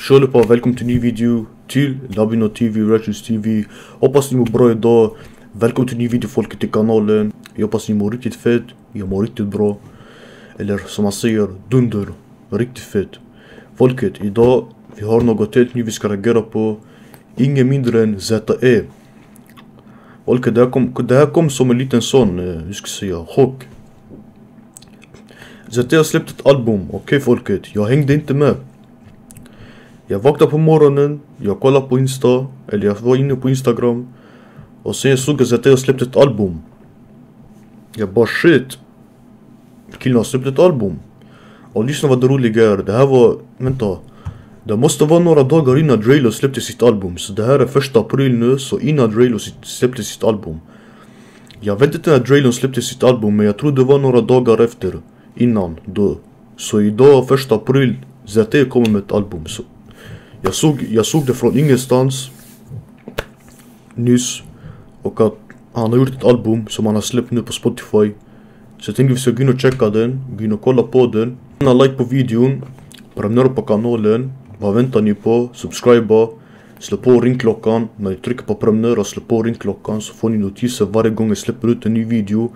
Tja allihopa, välkommen till ny video till Labino TV, Reactions TV. Hoppas ni mår bra idag. Välkommen till ny video folket till kanalen. Jag hoppas ni mår riktigt fett. Jag mår riktigt bra. Eller som man säger, dunder. Riktigt fett. Folket, idag vi har något helt nytt vi ska reagera på. Ingen mindre än ZE. Folket, det här kom som en liten sån, hur ska jag säga, chock. ZE har släppt ett album, okej folket. Jag hängde inte med. Jag vaknade på morgonen, jag kollade på Insta, eller jag var inne på Instagram. Och sen såg jag att jag släppt ett album. Jag bara shit. Killen har släppt ett album. Och lyssna vad det roliga är. Det här var, vänta. Det måste vara några dagar innan Drelo släppte sitt album. Så det här är 1 april nu, så innan Drelo släppte sitt album. Jag vet inte när Drelo släppte sitt album, men jag tror det var några dagar efter. Innan då. Så idag 1 april, ZE kommer med ett album. Så jag såg det från ingenstans nyss. Och att han har gjort ett album som han har släppt nu på Spotify. Så jag tänkte vi ska gå in och checka den. Gå in och kolla på den. Like på videon. Prenumerera på kanalen. Vad väntar ni på? Subscriba. Slå på ringklockan. När ni trycker på prenumerera, slå på ringklockan. Så får ni notiser varje gång jag släpper ut en ny video.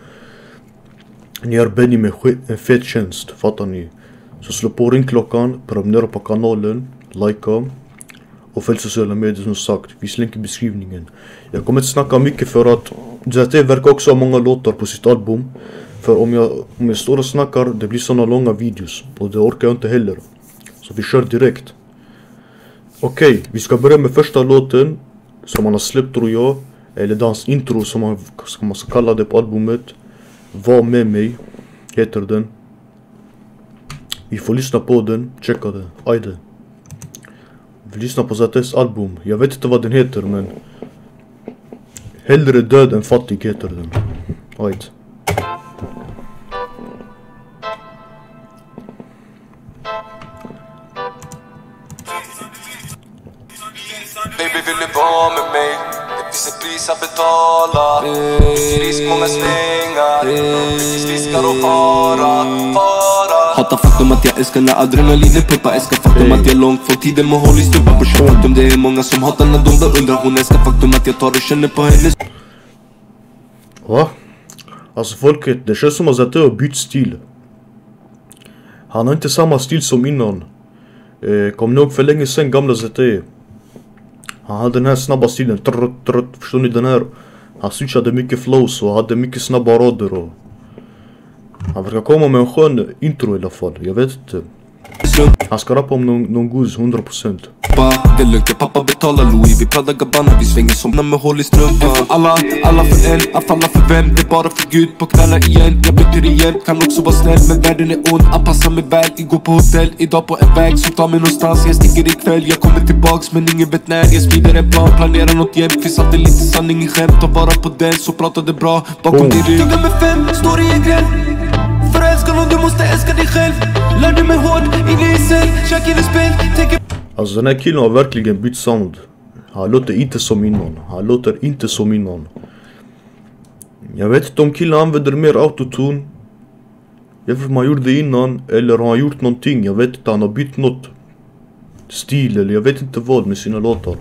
Ni är Benny med en fet tjänst. Fattar ni? Så slå på ringklockan. Prenumerera på kanalen. Likea. Och följ sociala medier som sagt. Finns länk i beskrivningen. Jag kommer inte snacka mycket för att ZE verkar också ha många låtar på sitt album. För om jag står och snackar, det blir såna långa videos. Och det orkar jag inte heller. Så vi kör direkt. Okej, vi ska börja med första låten. Som han har släppt tror jag. Eller dans intro som man ska kalla det på albumet. Var med mig. Heter den. Vi får lyssna på den. Checka den. Ajde. Vi lyssnar på ZEs album. Jag vet inte vad den heter men hellre död än fattig heter den. Right. Baby vill du vara med mig? Det finns ett pris att betala. Risk många svängar. Riskar och fara. Hatar faktum att jag älskar när adrenalinet pumpar. Älskar faktum att jag långt får tiden med håll i stumpar på faktum. Det är många som hatar när de där undrar. Hon älskar faktum att jag tar och känner på hennes. Va? Alltså folket, det känns som att ZE har bytt stil. Han har inte samma stil som innan. Kom nog för länge sen gamla ZE. Han hade den här snabba stilen. Förstår ni den här? Han switchade mycket flows och hade mycket snabba rader och han verkar komma med en skön intro i alla fall. Jag vet inte. Han ska rappa om någon goose 100%. Det är lugnt, pappa betalar Louis. Vi pratar Gabbana, vi svänger som med håll i strumpan. Alla för en, att falla för vem. Det är bara för Gud på knäna igen. Jag byter igen, kan också vara snäll. Men världen är ond, anpassar mig väl. Igår på hotell, idag på en väg som tar mig någonstans. Jag sticker ikväll, jag kommer tillbaks men ingen vet när. Jag smider en plan, planerar något jämt. Finns alltid lite sanning i skämt. Ta vara på den, så pratar det bra bakom din rygg. Tugga med 5, står i en gräll. För att älska någon, du måste älska dig själv. Lär dig mig hårt, inne i cell. Kök in i spel, tänker. Alltså den här killen har verkligen bytt sound. Han låter inte som innan. Jag vet inte om killen använder mer autotune. Jag vet inte om han gjorde det innan. Eller har han gjort någonting. Jag vet inte, han har bytt något stil eller jag vet inte vad med sina låtar.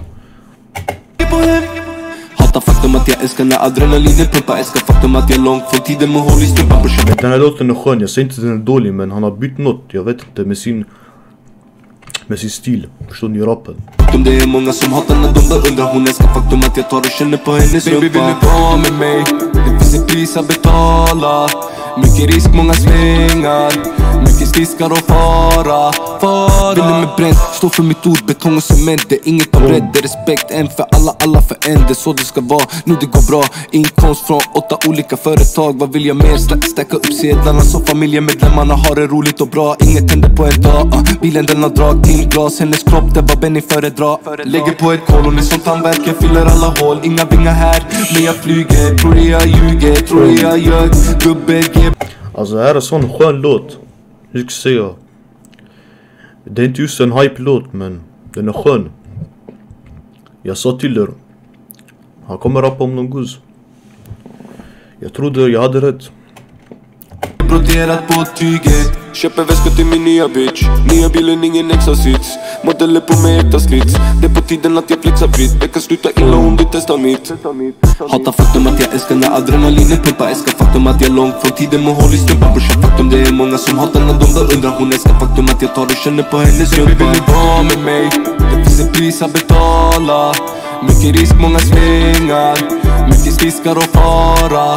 Hatar faktum att jag älskar när adrenalinet pumpar. Älskar faktum att jag långt från tiden med håll i stumpar på köpet. Den här låten är skön, jag säger inte att den är dålig. Men han har bytt något, jag vet inte, med sin stil. Förstår ni rappen? Det är många som hatar när de där undrar. Hon älskar faktum att jag tar och känner på hennes rumpa. Baby vill du vara med mig? Det finns ett pris att betala. Mycket risk, många svängar. Mycket stiskar och fara. Vill du med bränt? Stå för mitt ord, betong och cement. Det är inget av rädd, det är respekt. En för alla för en. Det är så det ska vara, nu det går bra. Inkomst från 8 olika företag. Vad vill jag mer? Stacka upp sedlarna så familjemedlemmarna har det roligt och bra. Inget händer på en dag. Bilen den har drag, timglas. Hennes kropp, det var Benny föredrar. Lägger på ett kol och med sånt tandverk. Jag fyller alla hål, inga vingar här. Men jag flyger, tror jag ljuger. Tror jag gör dubbel-G. Alltså det här är sån skön låt. Hur ska jag säga? Det är inte just en hype-låt men den är skön. Jag sa till er. Han kommer rappa om någon guzz. Jag trodde jag hade rätt. Broderat på tyget. Köper väska till min nya bitch. Nya bilen, ingen extra sits. Modeller på mig äkta slits. Det är på tiden att jag flexar fritt. Det kan sluta illa om du testar mitt. Hatar faktum att jag älskar när adrenalinet pumpar. Älskar faktum att jag är långt från tiden med håll i strumpan. Brorsan, faktum det är många som hatar när de beundrar. Hon älskar faktum att jag tar och känner på hennes rumpa. Baby, vill du vara med mig? Det finns ett pris att betala. Mycket risk, många svängar. Mycket stiskar och fara.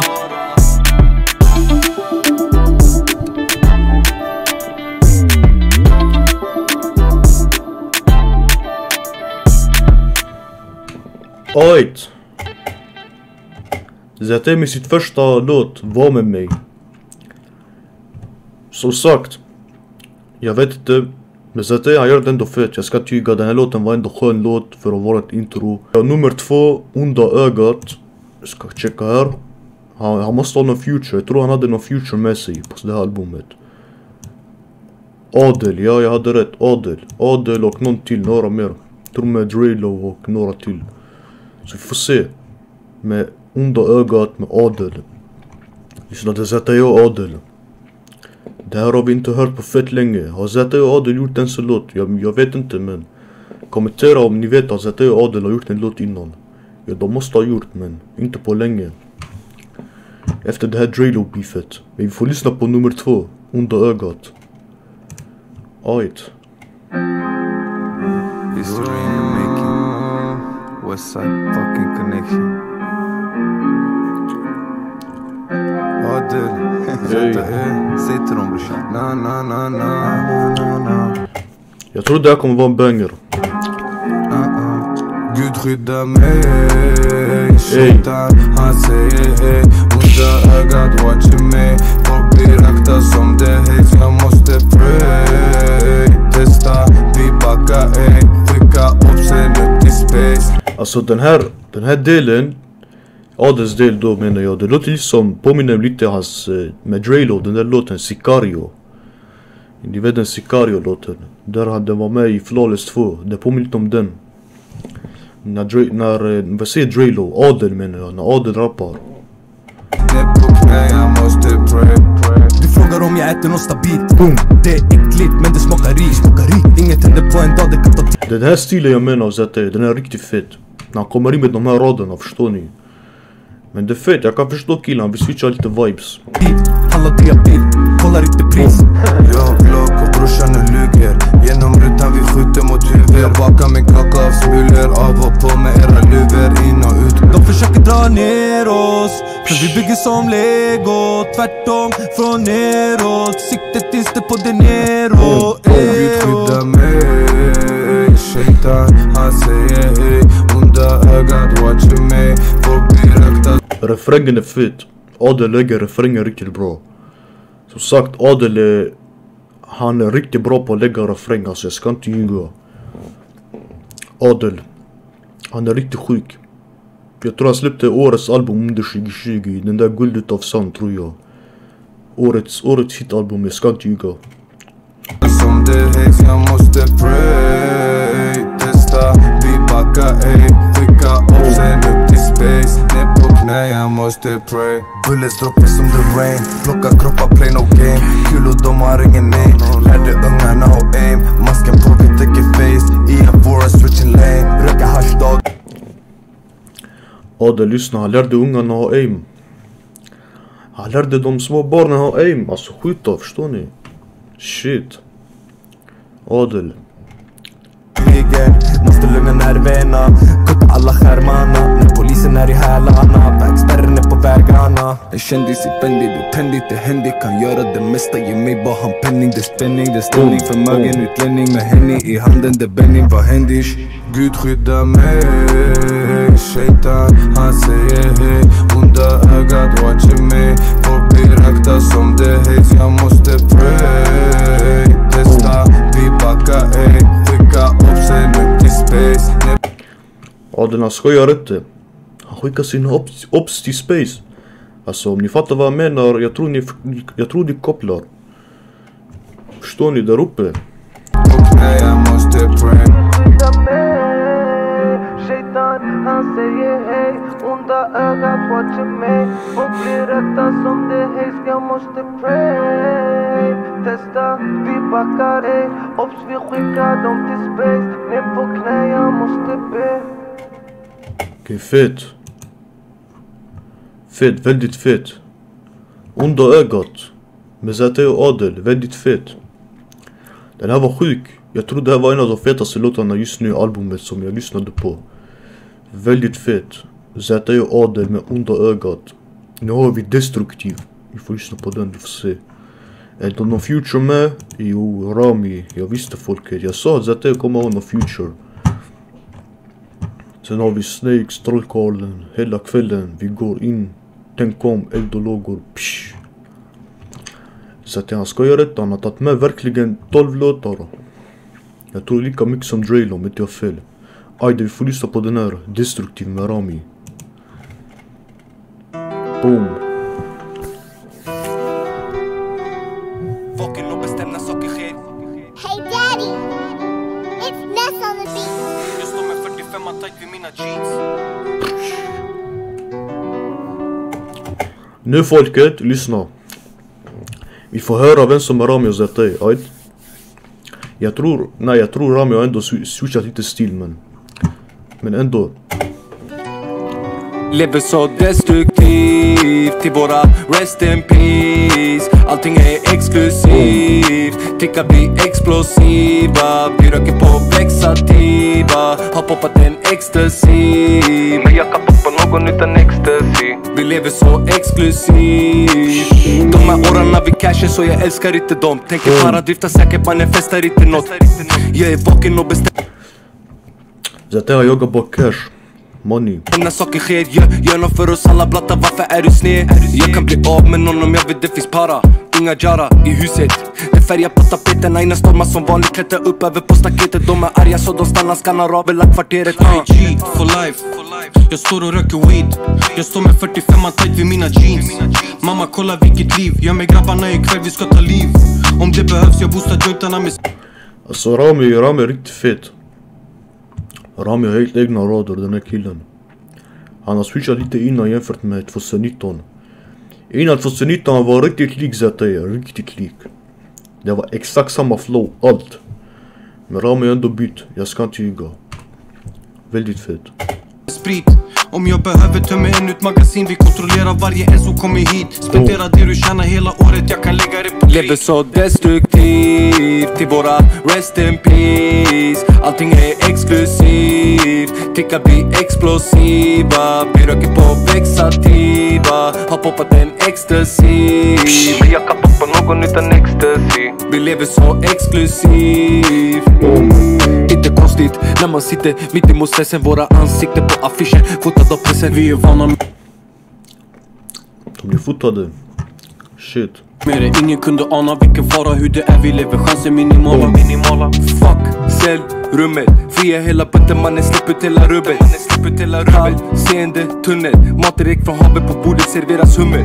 Alright. Zete med sitt första låt, Var med mig. Som sagt, jag vet inte, men Zete han gör det ändå fett. Jag ska tyga, den här låten var ändå skön låt för att vara ett intro. Nummer 2, Onda ögat. Jag ska checka här. Han måste ha någon future, jag tror han hade någon future med sig på det här albumet. Adel, ja jag hade rätt, Adel och någon till, några mer. Jag tror med Drelo och några till. Så vi får se. Med Onda ögat med Adel. Lyssna till Zete och Adel. Det här har vi inte hört på fett länge. Har Zete och Adel gjort en sån låt? Jag vet inte, men kommentera om ni vet att Zete och Adel har gjort en låt innan. Ja, de måste ha gjort, men inte på länge. Efter det här Drelo-beefet. Men vi får lyssna på nummer 2, Onda ögat. Alright. History in the making. Westside fucking connection. Adel, säg till dem brorsan. Na. Jag tror det här kommer vara en banger. Gud skydda mig. Shaitan, han säger hej. Onda ögat watchar mig. Folk blir akta som det hejs. Jag måste pray. Testa, vi backar ej. Skicka upp sen upp till space. Alltså den här delen, Adels del då menar jag, det låter liksom, påminner lite hans, med Drelo, den där låten Sicario. Ni vet den Sicario-låten, där den var med i Flawless 2, det påminner lite om den. Vad säger Drelo? Adel menar jag, när Adel rappar. Du frågar om jag äter något stabilt. Boom. Det är äckligt men det smakar ris. Inget händer på en dag, det kan ta tid. Den här stilen jag menar så att den är riktigt fett. När han kommer in med de här raderna, förstår ni? Men det är fett, jag kan förstå killen, vi switchar lite vibes. Handlar diabil, kollar inte pris. Jag Glock och brorsan nu luger. Genom rutan vi skjuter mot huvudet. Jag bakar min kaka av smulor. Av och på med era luvor, in och ut. De försöker dra ner oss, för vi bygger som Lego. Tvärtom från neråt. Siktet inställt på det neråt. Gud skydda mig. Shaitan, han säger hej. Onda ögat watchar mig. Folk blir akta. Refrängen är fett. Adel lägger refrängen riktigt bra. Som sagt, Adel han är riktigt bra på att lägga refräng, alltså jag ska inte ljuga. Adel, han är riktigt sjuk. Jag tror han släppte årets album under 2020, den där Guldet av sand tror jag. Årets hitalbum, jag ska inte ljuga. Som det hejs, jag måste pray. Testa, vi backar ej. Skicka upp sen upp till space. Ner på knä, jag måste pray. Bullets droppar som the rain. Plocka kroppar, play no game. Kulor, de har ingen name. Lärde ungarna och aim. Masken på, vi täcker face. I en forest, switching lane. Röka hashtag. Adel, lyssna, han lärde ungarna ha aim. Han lärde de små barnen ha aim, alltså skjuta, förstår ni? Shit. Adel. Måste lugna nerverna. Kutta alla skärmarna. När polisen är i hälarna. Vägspärren är på vägarna. En kändis i Bendy, det är trendigt, det händer. Kan göra det mesta, ge mig bara han penning. Det är spänning, det är ställning. Förmögen utlänning med Henny i handen. Det är Benny, vad händer? Gud skydda mig. Shaitan, han säger hej. Onda ögat watchar mig. Folk blir akta som det hejs. Jag måste pray. Testa, vi backar ej. Skicka upp sen upp till space. Adel, han skojar inte. Han skickar sina ops till space. Alltså om ni fattar vad jag menar, jag tror ni kopplar. Förstår ni där uppe? Nej, jag måste pray. Shaitan, han säger hej. Onda ögat watchar mig. Och blir rätta som det hejs. Jag måste pray. testa, vi backar ej. Obs vi skickar dem till space. Ner på knä, jag måste be. Okej, fet. Fet, väldigt fet. Onda ögat. Med Zäta och Adel, väldigt fet. Den här var sjuk. Jag tror det här var en av de fetaste låtarna just nu i albumet som jag lyssnade på. Väldigt fet. Zäta och Adel med Onda ögat. Nu har vi Destruktiv. Vi får lyssna på den, vi får se. Är det någon Future med? Jo, Rami. Jag visste folket. Jag sa att Zäta kommer ha någon Future. Sen har vi Snakes, Trollkarlen. Hela kvällen, vi går in. Tänk om, eld och lågor. Psh. Så att han ska göra rätt, han har tagit med verkligen 12 låtar. Jag tror lika mycket som Draylo, om inte jag fel. Ajde, vi får lyssna på den här Destruktiv med Rami. Boom. Hey daddy, it's Ness on the beat. Jag står med 45 tight vid mina jeans. Nu folket, lyssna. Vi får höra vem som är Rami och Zäta. Jag tror Rami har ändå switchat lite stil, men ändå. Lever så destruktivt till våra rest in peace. Allting är exklusivt, tickar blir explosiva. Vi röker på vexativa, har poppat en ecstasy. Men jag kan poppa någon utan ecstasy. Vi lever så exklusivt. De här åren vi cashar så jag älskar inte dem. Tänker bara drifta säkert, man festar inte något. Jag är vaken och bestämd. Zäta jag jagar bara cash. Money. När saker sker, gör något för oss alla blatta. Varför är du sned? Jag kan bli av med någon om jag vill, det finns para. Inga jara i huset. Det färgar på tapeterna innan stormar som vanligt. Klättrar upp över på staketet. De är arga så de stannar, skannar av hela kvarteret. IG for life. Jag står och röker weed. Jag står med 45 tight vid mina jeans. Mamma kolla vilket liv. Jag med grabbarna ikväll, vi ska ta liv. Om det behövs, jag boostar jointarna med. Alltså Rami är riktigt fet. Rami har helt egna rader, den här killen. Han har switchat lite innan jämfört med 2019. Innan 2019 han var riktigt lik Zäta, riktigt lik. Det var exakt samma flow, allt. Men Rami har ändå bytt, jag ska inte ljuga. Väldigt fet. Sprit. Om jag behöver tömma en ut magasin, vi kontrollerar varje en som kommer hit. Spendera det du tjänar hela året, jag kan lägga det på krig. Lever så destruktivt till våra rest in peace. Allting är exklusivt, tickar blir explosiva. Vi röker på vexativa, har poppat en ecstasy. Men jag kan poppa någon utan ecstasy. Vi lever så exklusivt. Inte konstigt när man sitter mitt emot stressen. Våra ansikten på affischen, fotad av pressen. Vi är vana med. De blir fotade. Shit. Mer än ingen kunde ana vilken fara, hur det är, vi lever chanser minimala. Fuck, sälj rummet. Fria hela putten, mannen släpp ut hela rubbet. Kall, seende, tunnel. Mat direkt från havet, på bordet serveras hummer.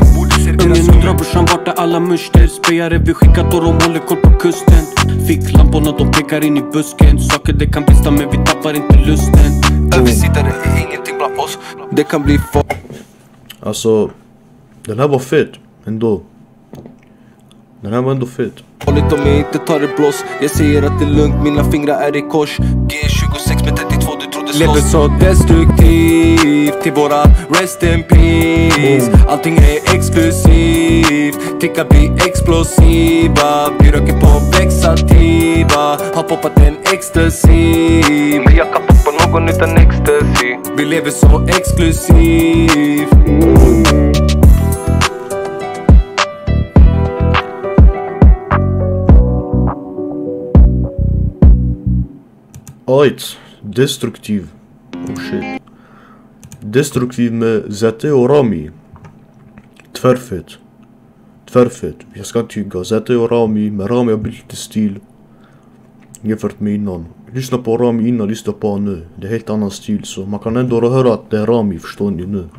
Ungen undrar brorsan vart är alla muster. Spejare vi skickat och de håller koll på kusten. Ficklamporna de pekar in i busken. Saker det kan brista men vi tappar inte lusten. Översittare är ingenting bland oss. Det kan bli Alltså, den här var fet ändå. Den här var ändå fet. farligt om jag inte tar det blås. Jag säger att det är lugnt, mina fingrar är i kors. G26 med 32, du trodde slåss. Lever så destruktivt till våra rest in peace. Allting är exklusivt, tickar blir explosiva. Vi röker på vexativa, har poppat en ecstasy. Men jag kan poppa någon utan ecstasy. Vi lever så exklusivt. Ajt, Destruktiv. Oh shit. Destruktiv med Zäta och Rami. Tvärfett. Jag ska inte ljuga. Zäta och Rami. Men Rami har bytt lite stil jämfört med innan. Lyssna på Rami innan, lyssna på honom nu. Det är helt annan stil, så man kan ändå höra att det är Rami, förstår ni nu.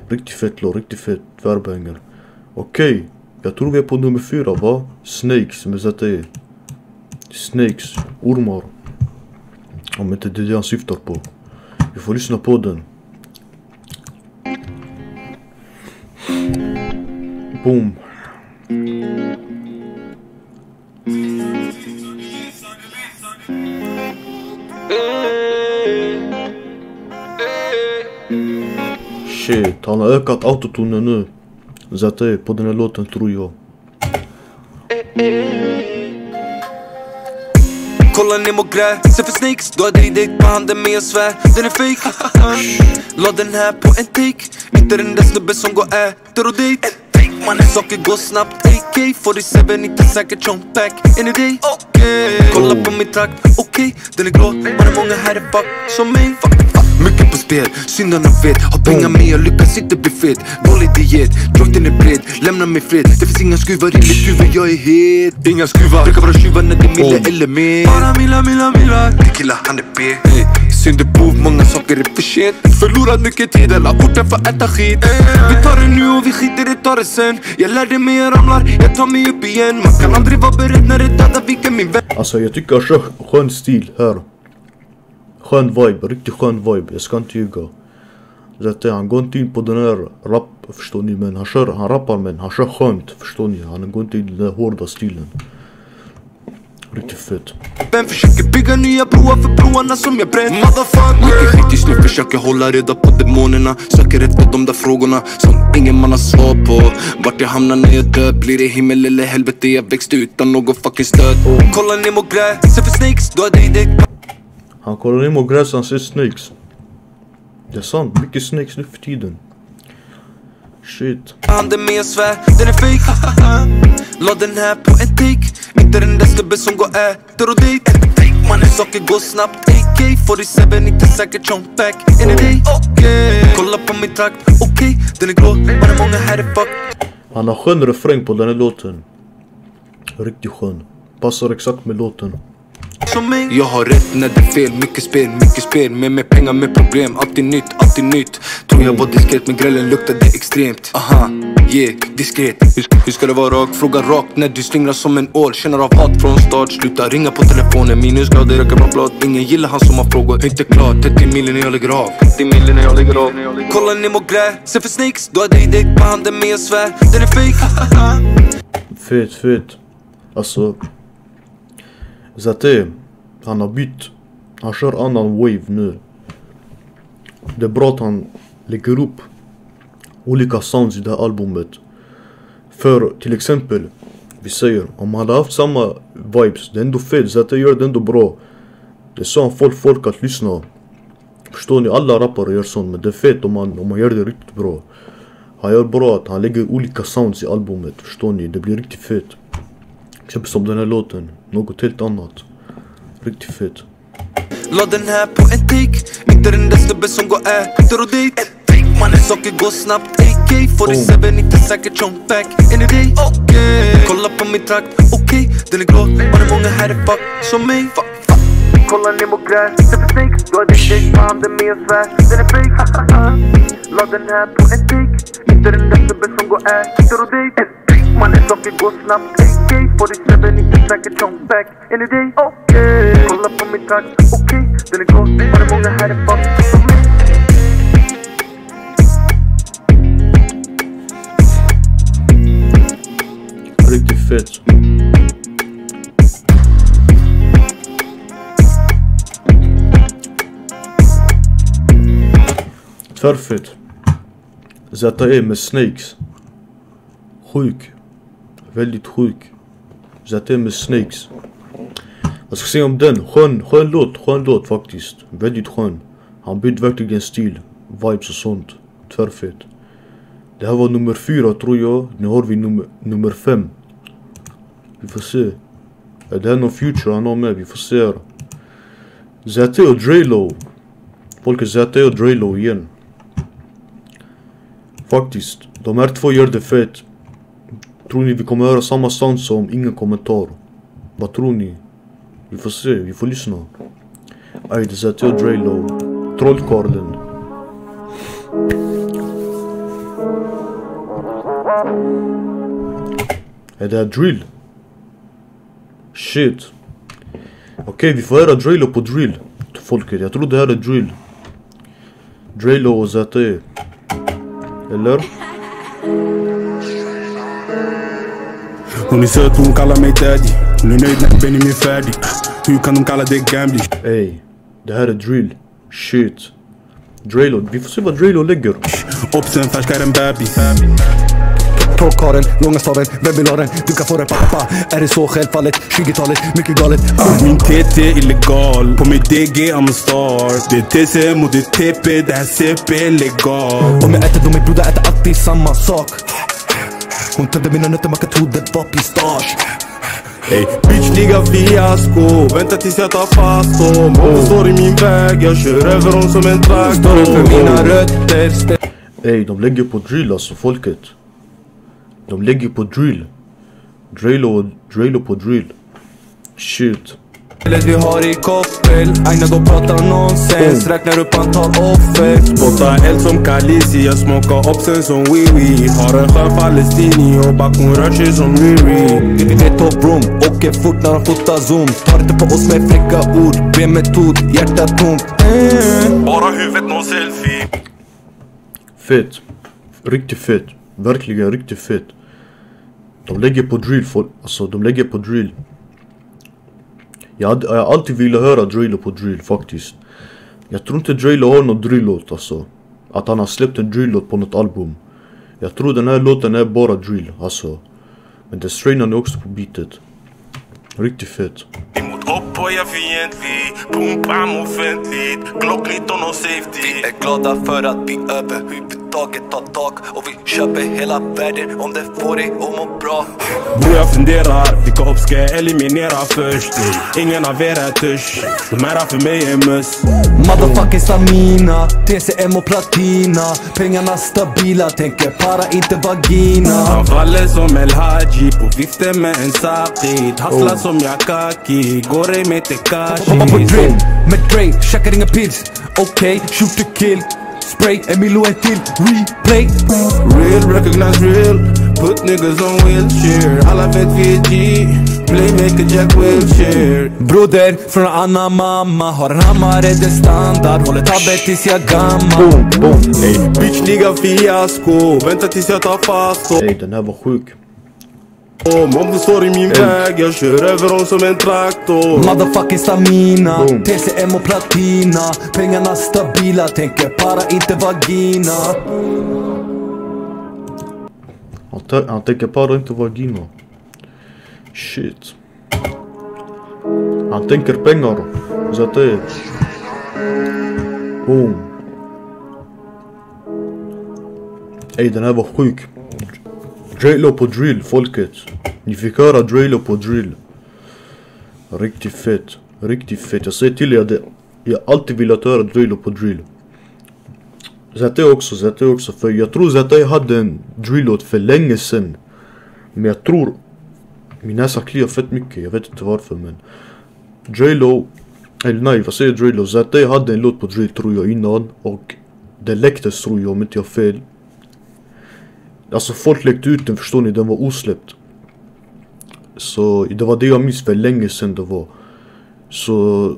Riktigt fett låt, riktigt fett tvärbanger. Okej, jag tror vi är på nummer 4, va? Snakes med Zäta. Snakes, ormar. Om inte det är det han syftar på. Vi får lyssna på den. Boom. Shit, han har ökat autotunen nu. Zate på den här låten tror jag. Kolla ner mot grä, se för snakes. Du har drivit på handen med en svär. Den är fake. La den här på en take. Inte den där snubben som går äter och date. Mannen saker går snabbt. AK-47 inte säkert som back in a day. Kolla på min trakt, okej. Den är glad, man är många här är fuck som mig. Mycket på spel, syndarna vet. Har pengar med, jag lyckas inte bli fet. Dålig diet, drakten är bred. Lämna mig fred, det finns inga skruvar i mitt huvud, jag är het. Inga skruvar, brukar vara tjuvar när det är mille eller mer. Bara milla. Tequila, han är B. Synderbov, många saker är för sent. Förlorat mycket tid, alla orten för att äta skit. Vi tar det nu och vi skiter det, tar det sen. Jag lärde mig, jag ramlar, jag tar mig upp igen. Man kan aldrig vara beredd när det dödar vilken min vän. Alltså jag tycker jag skön stil här. Skön vibe, riktigt skön vibe, jag ska inte ljuga. Så att han går inte in på den här rap, förstår ni, men han rappar men han kör skönt, förstår ni. Han går inte in i den hårda stilen. Riktigt fett. Vem försöker bygga nya broar för broarna som jag bränt. Motherfucker. Mycket skit just nu, försöker hålla reda på demonerna. Söker efter de där frågorna som ingen man har svar på. Vart jag hamnar när jag dör, blir det himmel eller helvete. Jag växte utan någon fucking stöd. Kolla ner mot grä, se för snakes, du har drivit. Han kollar in mot gräs, han ser snakes. Det är sant, mycket snakes nu för tiden. Shit. Handen med en svär, den är fake. La den här på en take. Inte den där snubben som går äter och date. Mannen saker går snabbt. AK-47 inte säkert som back in a day. Kolla på min trakt, okej. Den är glad, man är många här är fuck. Han har skön refräng på den här låten. Riktigt skön. Passar exakt med låten. Jag har rätt när det är fel, mycket spel. Med pengar, med problem, alltid nytt. Tror jag var diskret, men grällen luktade extremt. Aha, yeah, diskret. Hur ska det vara rakt? Fråga rakt när du slingrar som en ål. Känner av hat från start, sluta ringa på telefonen. Minusgrader, röker bara blad. Ingen gillar han som har frågor, inte klart. 30 miljoner när jag lägger av. Kolla ner mot grä, se för snakes. Du har drivit på handen med en svär. Den är fake. Fett. Alltså Zate, han har bytt. Han kör annan wave nu. Det är bra att han lägger upp olika sounds i det här albumet. För till exempel, vi säger, om han hade haft samma vibes, det är ändå fett. Zate gör det ändå bra. Det är så han folk att lyssna. Förstår ni, alla rappare gör sånt, men det är fett om man gör det riktigt bra. Han gör bra att han lägger olika sounds i albumet, förstår ni, det blir riktigt fett. Exempel som den här låten, något helt annat. Riktigt fett. La den här på en take. Inte den där snubben som går äter och date. Mannen saker går snabbt. AK-47 inte säkert som back in a day. Kolla på min trakt, okej. Den är glad, man är många här är fuck som mig. Kolla ner mot grä, se för snakes. Du har drivit på handen med en svär. Den är fake. La den här på en take. Inte den där snubben som går äter och date. Mannen saker går snabbt. AK-47 inte säkert som back in a day. Kolla på min trakt, okej. Den är glad, man är många här är fuck som mig. Riktigt fett. Tvärfett. Zate med snakes. Sjuk. Väldigt sjuk. Zate med snakes. Vad ska jag säga om den? Skön låt faktiskt. Väldigt skön. Han bytte verkligen stil. Vibes och sånt. Tvärfett. Det här var nummer 4 tror jag. Nu har vi nummer 5. Vi får se. Är det här någon future han har med? Vi får se här. Zate och Drelo. Folk är Zate och Drelo igen. Faktiskt. De här två gör det fett. Tror ni vi kommer höra samma sound som ingen kommentar? Vad tror ni? Vi får se, vi får lyssna. Aj, det är Zate och Drelo. Trollkarlen. Är det här drill? Shit. Okej, vi får höra Drelo på drill. Folket, jag tror det här är drill. Drelo och Zate. Eller? Hon är söt, hon kallar mig daddy. Hon är nöjd när Benny är färdig. Hur kan de kalla det gambling? Ey, det här är drill. Shit. Drelo, vi får se vad Drelo lägger. Obsen färskare än bebis. Torkaren, långa staven, vem vill ha den? Du kan få den, pappa. Är det så självfallet? 20-talet, mycket galet. Min TT illegal, på mitt DG I'm a star. Det är TC mot det TP, det här CP legal. Om jag äter då min broder äter alltid samma sak. Hon tömde mina nötter, man kan tro det var pistage. Ey, bitch ligga fiasko, vänta tills jag tar fast dem. Om du står i min väg, jag kör över dem som en traktor. Står upp för mina rötter. Ey, de lägger på drill alltså folket. De lägger på drill. Drilo på drill. Shit. Eller vi har i koppel. Aina de pratar nonsens. Räknar upp antal offer. Spotta eld som Kalisi, jag smockar Obsen som Wiwi. Har en skön palestini och bakom rör sig som Riri. Vi vet top room, åker fort när de fotar zoom. Tar inte på oss med fräcka ord. B-metod, hjärta tomt. Bara huvudet, någon selfie. Fett. Riktigt fett. Verkligen riktigt fett. De lägger på drill folk. Alltså de lägger på drill. Jag har alltid velat höra Drilo på drill faktiskt. Jag tror inte Drilo har någon drill-låt alltså. Att han har släppt en drill-låt på något album. Jag tror den här låten är bara drill alltså. Men det strainar också på beatet. Riktigt fett. Emot upp och jag fientlig. Boom bam offentligt. Glock 19 och safety. Vi är glada för att vi överhuvudtaget tar tag. Och vi köper hela världen om det får dig att må bra. Bror jag funderar, vilka upp ska jag eliminera först? Ingen av er är törs. De här för mig är möss. Motherfucking stamina, TCM och platina. Pengarna stabila, tänker para inte vagina. Han faller som El Haji på viften med en sakit. Hasslar som Yakaki, går ej med Tekashi. Pappa på drill, med Dre, käkar inga pills. Okej, shoot to kill. Spray, Emilio en till, replay. Real, recognize real. Put niggas on wheelchair. Alla vet vi är G. Playmaker Jack Wilshere. Broder från en annan mamma. Har en hammare, det är standard. Håller tabbet tills jag är gammal. Boom. Ey, bitch ligga fiasko. Vänta tills jag tar fast dem. Ey, den här var sjuk. Om du står i min väg, jag kör över dem som en traktor. Motherfucking stamina, TCM och platina. Pengarna stabila, tänker para inte vagina. Han tänker para inte vagina. Shit. Han tänker pengar. Så att det är. Boom. Ey, den här var sjuk. Drilo på drill, folket. Ni fick höra Drilo på drill. Riktigt fett. Riktigt fett. Jag säger till er det. Jag har alltid velat höra Drilo på drill. Zate också. För jag tror Zate hade en drillåt för länge sedan. Men jag tror min näsa kliar fett mycket. Jag vet inte varför, men Drilo. Eller nej, vad säger Drilo? Zate hade en låt på drill tror jag innan. Och det läcktes tror jag, om inte jag har fel. Alltså folk läckte ut den, förstår ni, den var osläppt. Så det var det jag minns för länge sedan det var. Så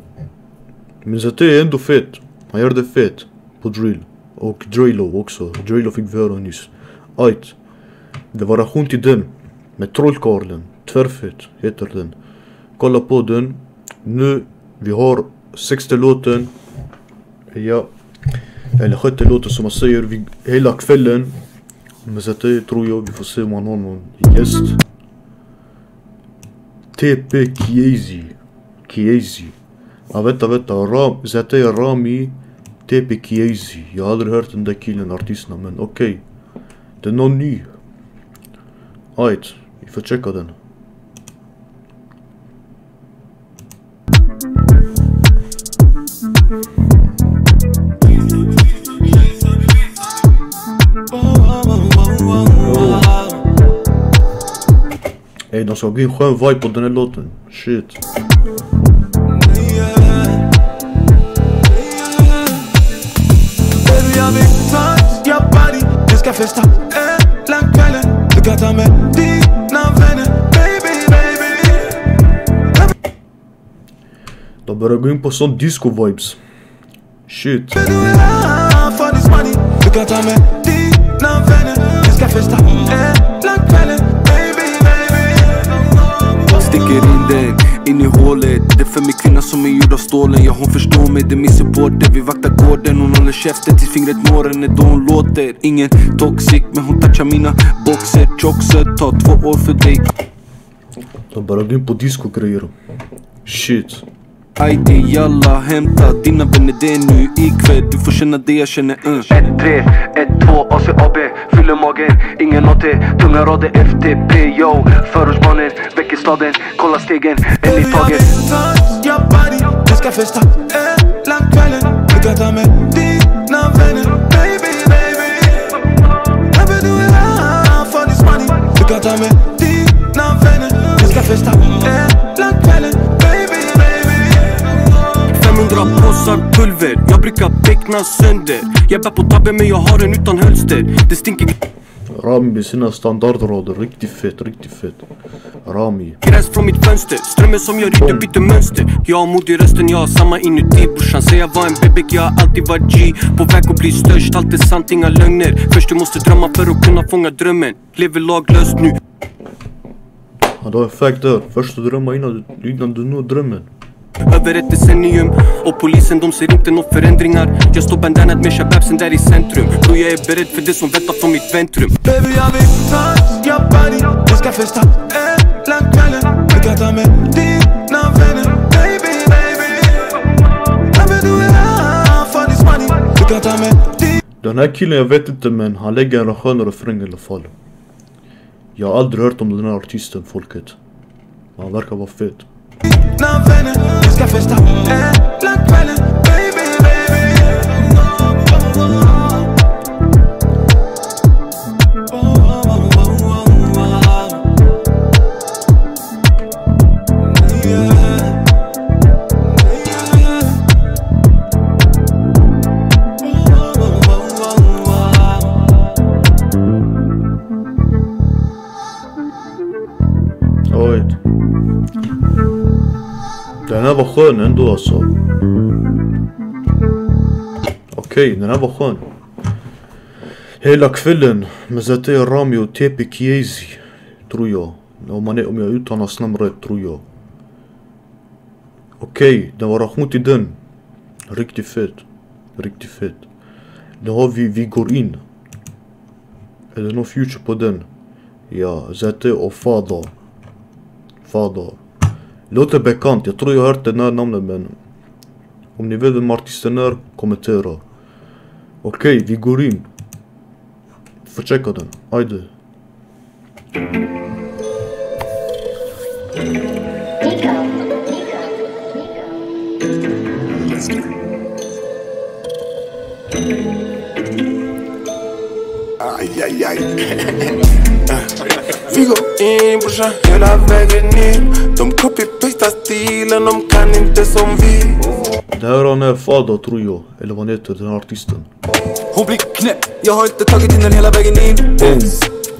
men så det är ändå fett. Han gör det fett på drill. Och Drilo också. Drilo fick vi höra nyss. Ajt. Det var relation till den. Med Trollkarlen. Tvärfett heter den. Kolla på den. Nu vi har 6:e låten. Ja. Eller 6:e låten som man säger. Hela kvällen. Men så det tror jag vi får se om man har någon gäst. TP Kiezi. Ja vänta. Zate är Rami TP Kiezi. Jag har aldrig hört den där killen, artisterna, men okej. Det är någon ny. Ajt, vi får checka den. Ey, de ska gå in skön vibe på den här låten. Shit. Jag vill touch your body. Jag ska festa hela kvällen. Du kan ta med dina vänner. Baby. De börjar gå in på sån disco-vibes. Shit. Du kan ta med dina vänner. Jag ska festa hela kvällen. Baby. Sticker in den in i hålet. Det är för mig kvinna som är gjord av stålen. Ja, hon förstår mig, det är min supporter. Vi vaktar gården, hon håller käften tills fingret når henne då hon låter. Ingen toxic, men hon touchar mina boxer. Choxer, tar 2 år för dig. De bara går in på disco-grejer. Shit. Ajde jalla, hämta dina vänner, det är nu ikväll. Du får känna det jag känner. 1-3, 1-2, ACAB, fyller magen, ingen AT, tunga rader FTP, yo. Förortsbarnen, väcker staden, kolla stegen, en i taget. Jag body, vi ska festa hela kvällen. Du kan ta med dina vänner, baby, baby. Jag vill du är här för this money. Du kan ta med dina vänner, vi ska festa hela kvällen, baby, baby. 500 påsar pulver, jag brukar beckna sönder. Jag bär på tabben men jag har den utan hölster. Det stinker Rami med sina standardrader, riktigt fett, riktigt fett. Rami. gräs från mitt fönster, strömmen som jag ryter byter mönster. Jag har mod i rösten, jag har samma inuti. Brorsan säger jag var en bebek, jag har alltid varit G. På väg att bli störst, allt är sant, inga lögner. Först du måste drömma för att kunna fånga drömmen. Lever laglöst nu. Ja, det var effekt där. Först du drömma innan du når drömmen. Över ett decennium och polisen de ser inte några förändringar. Jag står bandanad med shababsen där i centrum. Då jag är beredd för det som väntar från mitt väntrum. Baby jag vill touch your body. Vi ska festa hela kvällen. Du kan ta med dina vänner, baby, baby. Jag vill du är här för this money. Du kan ta med Den här killen jag vet inte, men han lägger en skön refräng i alla fall. Jag har aldrig hört om den här artisten, folket. Han verkar vara fet. dina vänner. Vi ska festa hela kvällen, baby, baby. Oj. Den här var skön ändå alltså. Okej, den här var skön. Hela kvällen med ZT Rami och TP Kiezi, tror jag. Om jag uttalar hans namn rätt, tror jag. Okej, den var rahmut i den. Riktigt fett. Riktigt fett. Då har vi går in. Är det någon future på den? Ja, ZT och Fada. Låter bekant, jag tror jag har hört den här namnet, men om ni vet vem artisten är, kommentera. Okej, vi går in. Får checka den, ajde. Vi går in brorsan hela vägen in. De copy-pastar stilen, de kan inte som vi. Det här är han Fada, tror jag. Eller vad han heter, den här artisten. Hon blir knäpp, jag har inte tagit in den hela vägen in.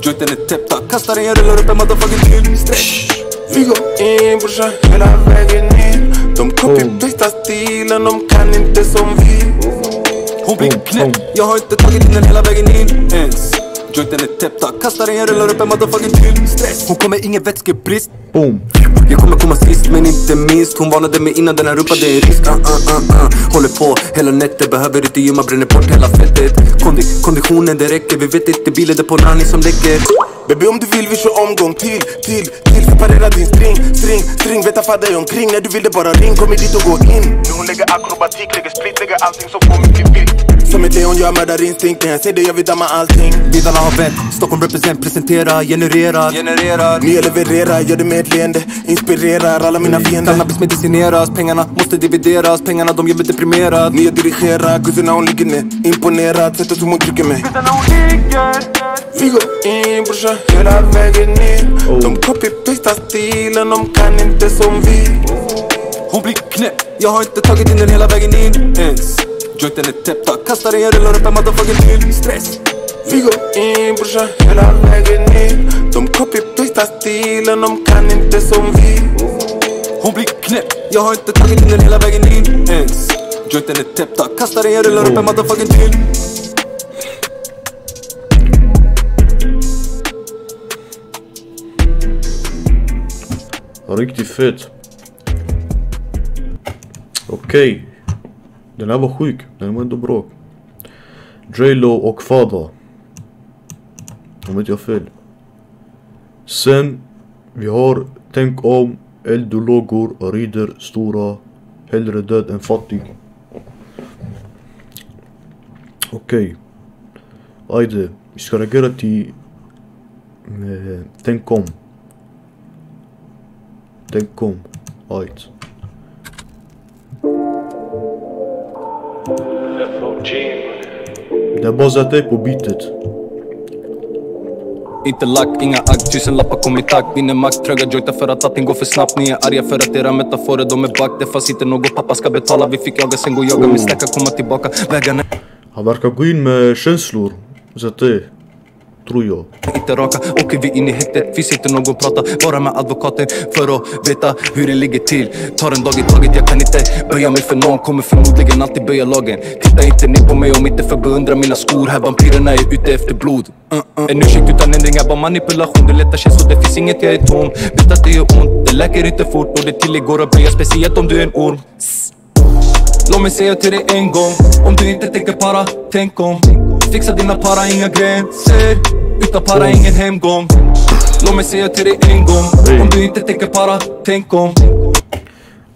Jointen är täppta, kastar den, jag rullar upp en motherfucking till. Stress. Vi går in brorsan hela vägen in. De copy-pastar stilen, de kan inte som vi. Hon blir knäpp, jag har inte tagit in den hela vägen in ens. Jointen är täppta, kastar den, jag rullar upp en motherfucking till. Stress. Hon kommer ingen vätskebrist. Boom. Jag kommer komma sist men inte minst. Hon varnade mig innan den här rumpan, det är risk. Håller på hela nätet, behöver inte gymma, bränner bort hela fettet. Konditionen det räcker, vi vet inte bilen det på Rani som läcker. Baby om du vill vi kör omgång till separera din string, vet affa dig omkring. När du vill det bara ring, kom dit och gå in. Nu hon lägger akrobatik, lägger split, lägger allting så får mycket vilt. Som ett leon, jag mördar instinkt, när jag ser det jag vill damma allting. Bilarna har vänt, Stockholm represent, presentera, genererar. Nya levererar, gör det med ett leende, inspirerar alla mina fiender. Cannabis medicineras, pengarna måste divideras, pengarna de gör mig deprimerad. Nya dirigerar, kuserna hon ligger ner, imponerad, sättet som hon trycker mig. Vi går in brorsan hela vägen in. De copy-pastar stilen, de kan inte som vi. Hon blir knäpp, jag har inte tagit in den hela vägen in ens. Jointen är täppta, kastar den, jag rullar upp en motherfucking till. Stress. Vi går in brorsan hela vägen in. De copy-pastar stilen, de kan inte som vi. Hon blir knäpp, jag har inte tagit in den hela vägen in ens. Jointen är täppta, kastar den, jag rullar upp en motherfucking till. Riktigt fett. Okej. Den här var sjuk. Den var ändå bra. J-Lo och Fada. Om inte jag fel. Sen vi har Tänk om, Eldologor, Rider, Stora, Hellre död än fattig. Okej. Ajde, vi ska reagera till Tänk om. Tänk om. Ajde. Det är bara sätta dig på bitet. Inte lack, inga agg, 1000 lappar kom i takt. Vinner makt, tröga jointar för att allting går för snabbt. Ni är arga för att era metaforer, de är back. Det fanns inte något pappa ska betala. Vi fick jaga, sen gå jaga, min stackar komma tillbaka. Vägarna Han verkar gå in med känslor. Så det tror jag. inte raka, åker vi in i häktet. Finns inte någon prata, bara med advokaten. För att veta hur det ligger till. Tar en dag i taget, jag kan inte böja mig för någon. Kommer förmodligen alltid böja lagen. Titta inte ner på mig om inte för beundra mina skor. Här vampyrerna är ute efter blod. En ursäkt utan ändringar, bara manipulation. Det lättar känslor, det finns inget, jag är tom. Vet att det gör ont, det läker inte fort. Och det tilläggår att böja, speciellt om du är en orm. Låt mig säga till dig en gång. Om du inte tänker para, tänk om. Fixa dina para, inga gränser. Utan para, ingen hemgång. Låt mig säga till dig en gång. Om du inte tänker para, tänk om.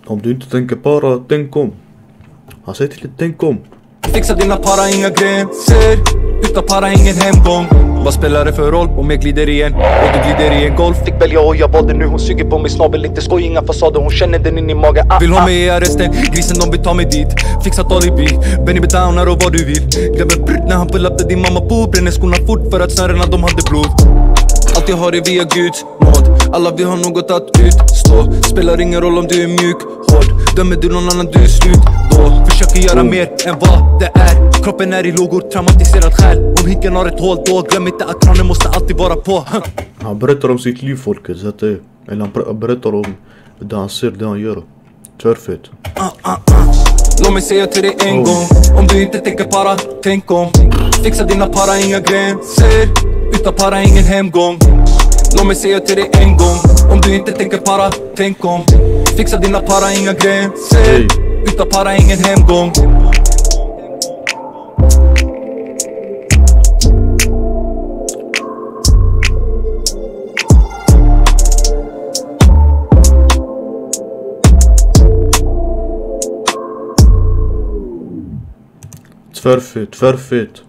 Om du inte tänker para, tänk om. Han säger till dig, tänk om. Fixa dina para, inga gränser. Utan para, ingen hemgång. Vad spelar det för roll om jag glider igen? Och du glider i en golf. Fick välja och jag valde nu. Hon suger på mig snabel, inte skoj, inga fasader. Hon känner den in i magen. Vill ha mig i arresten, grisen de vill ta mig dit. Fixat alibi, Benny Bedowner och vad du vill. Glömmer brutt när han pull-upte din mamma på. Bränner skorna fort för att snörena de hade blod. Allt jag har är via Guds nåd. Alla vi har något att utstå. Spelar ingen roll om du är mjuk, hård. Dömer du någon annan, du är slut då. Försöker göra mer än vad det är. Kroppen är i lågor, traumatiserad själ. Om hinken har ett hål då, glöm inte att kranen måste alltid vara på. Han berättar om sitt liv, folket. Så att det, eller han berättar om det han ser, det han gör. Tvärfett. Låt mig säga till dig en gång. Om du inte tänker para, tänk om. Fixa dina para, inga gränser. Utan para, ingen hemgång. Låt mig säga till dig en gång. Om du inte tänker para, tänk om. Fixa dina para, inga gränser. Utan para, ingen hemgång. Tvärfett.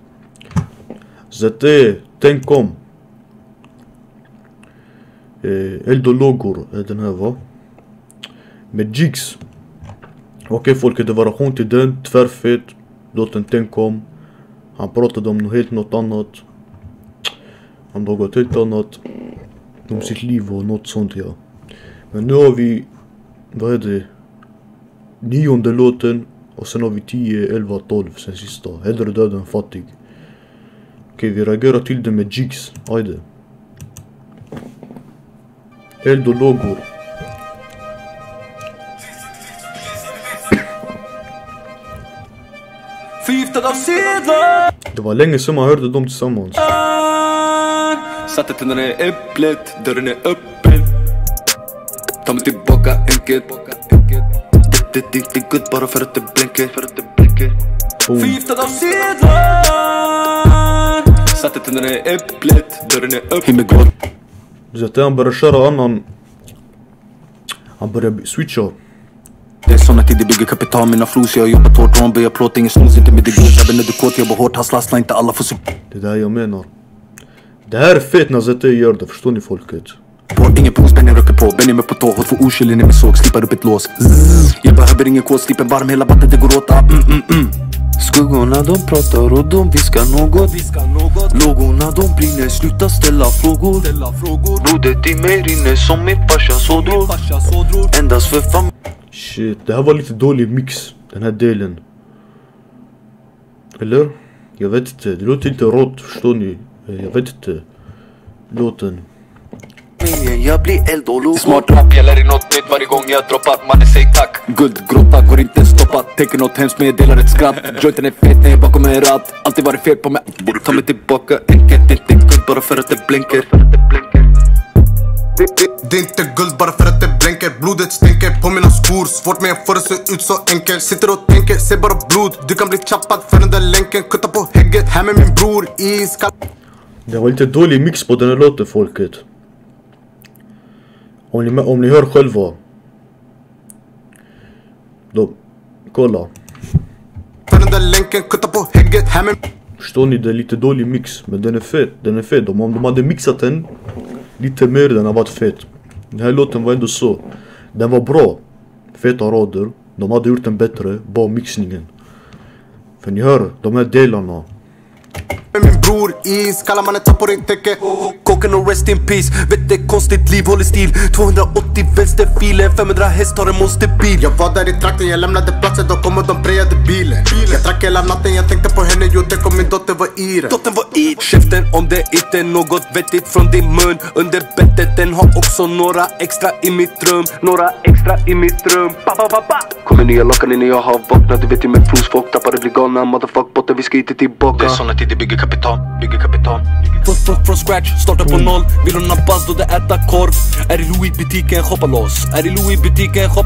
Så det, tänk om. Eldologor är den här, va? Med Jigs. Okej, folket, det var reaktion till den. Tvärfett. Låten tänk om. Han pratade om något annat. Han något helt annat. Om sitt liv och något sånt, ja. Men nu har vi, vad är det? 9:e låten. Och sen har vi 10, 11, 12 sen sista. Hellre död än fattig. Okej, vi reagerar till det med Jigs. Ajde. Eldologor. Förgiftad av sedlar. Det var länge sedan man hörde dem tillsammans. Satte tänderna i äpplet, dörren är öppen. Ta mig tillbaka enkelt. Det är gott bara för att det blänker. Förgiftad av sedlar. Satte tänderna i äpplet, dörren är öppen. Så att han börjar köra annan. Han börjar switcha. Det är såna tider bygger kapital, mina flos. Jag jobbar hårt, ron, böjer plåt, ingen snus, inte med det guld. Även när du kåt, jobbar hårt, hassla, inte alla får det där jag menar. Det här är fett när ZT gör det, förstår ni folket? Ingen puls, Benny röker på, Benny med på tå. Hårt för oskyldig när vi såg, slipar upp ett lås. Jag behöver ingen kod, slippen varm, hela vattnet det går åt. Skuggorna de pratar och de viskar något. Lågorna de brinner, sluta ställa frågor. Blodet i mig rinner som min farsas ådror. Endast för familj. Shit, det här var lite dålig mix, den här delen. Eller? Jag vet inte, det låter inte rått, förstår ni? Jag vet inte. Låten. Jag blir eld och låg. Smart rap gäller i något nytt varje gång jag droppar. Mannen säg tack. Guldgrotta går inte stoppa. Tänker något hemskt men jag delar ett skratt. Jointen är fet när jag bakom en ratt. Alltid varit fel på mig. Ta mig tillbaka enkelt. Inte guld bara för att det blänker. Det är inte guld bara för att det blänker. Blodet stänker på mina skor. Svårt men jag får det se ut så enkelt. Sitter och tänker, ser bara blod. Du kan bli chappad för den där länken. Kutta på hägget, här med min bror. Iskall. Det var lite dålig mix på den här låten, folket. Om ni hör själva. Då, kolla. För den där länken, kutta på hägget, här med... Förstår ni, det är lite dålig mix. Men den är fet, Om de hade mixat den lite mer, den har varit fet. Den här låten var ändå så. Den var bra. Feta rader. De hade gjort den bättre, bara mixningen. För ni hör, de här delarna. Med min bror, iskalla mannen tar på din täcke. Koken och rest in peace. Vet det konstigt liv håller stil. 280 vänsterfilen, 500 hästar en monsterbil. Jag var där i trakten, jag lämnade platsen, då kom och de prejade bilen. Jag drack hela natten, jag tänkte på henne, jo tänk om min dotter var i det. Dottern var i käften om det inte är något vettigt från din mun. Under bettet, den har också några extra i mitt rum. Kommer nya lockar när jag har vaknat. Du vet ju med flos, folk tappar det blir galna. Motherfuck botten, vi ska inte tillbaka. Det är såna tider, bygger kapital. Från scratch, startar på noll. Vill hon ha buzz då det äta korv. Är i Louis-butiken, shoppa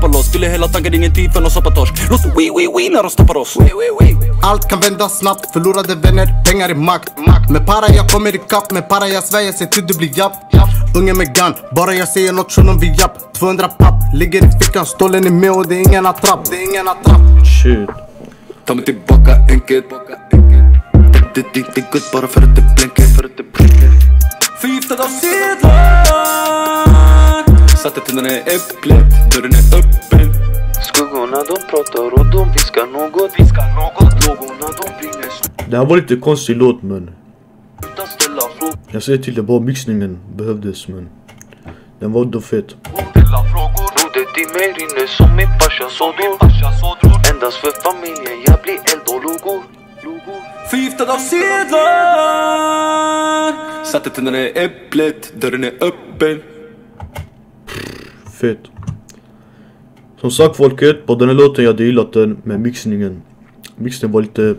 loss. Fyller hela tanken, ingen tid för någon soppatorsk. Låt we när de stoppar oss. Allt kan vända snabbt, förlorade vänner, pengar i makt. Med para jag kommer ikapp, med para jag svär, se till du blir japp. Ungen med gun, bara jag säger något shunon vi japp. 200 papp, ligger i fickan, stålen är med och det är ingen attrapp. Shit. Ta mig tillbaka enkelt. Det är inte gott bara för att det blänker. Förgiftad av sedlar. Satte tänderna i äpplet, dörren är öppen. Skuggorna de pratar och de viskar något. Lågorna de brinner. Det här var lite konstig låt, men jag säger till det, bara mixningen behövdes, men den var ändå fet. Rodet i mig rinner som min farsa sådor. Endast för familjen, jag blir eld och logor. Förgiftad av sedlar. Satte tänderna i äpplet, dörren är öppen. Fet. Som sagt, folket, på den här låten jag hade gillat den med mixningen. Mixningen var lite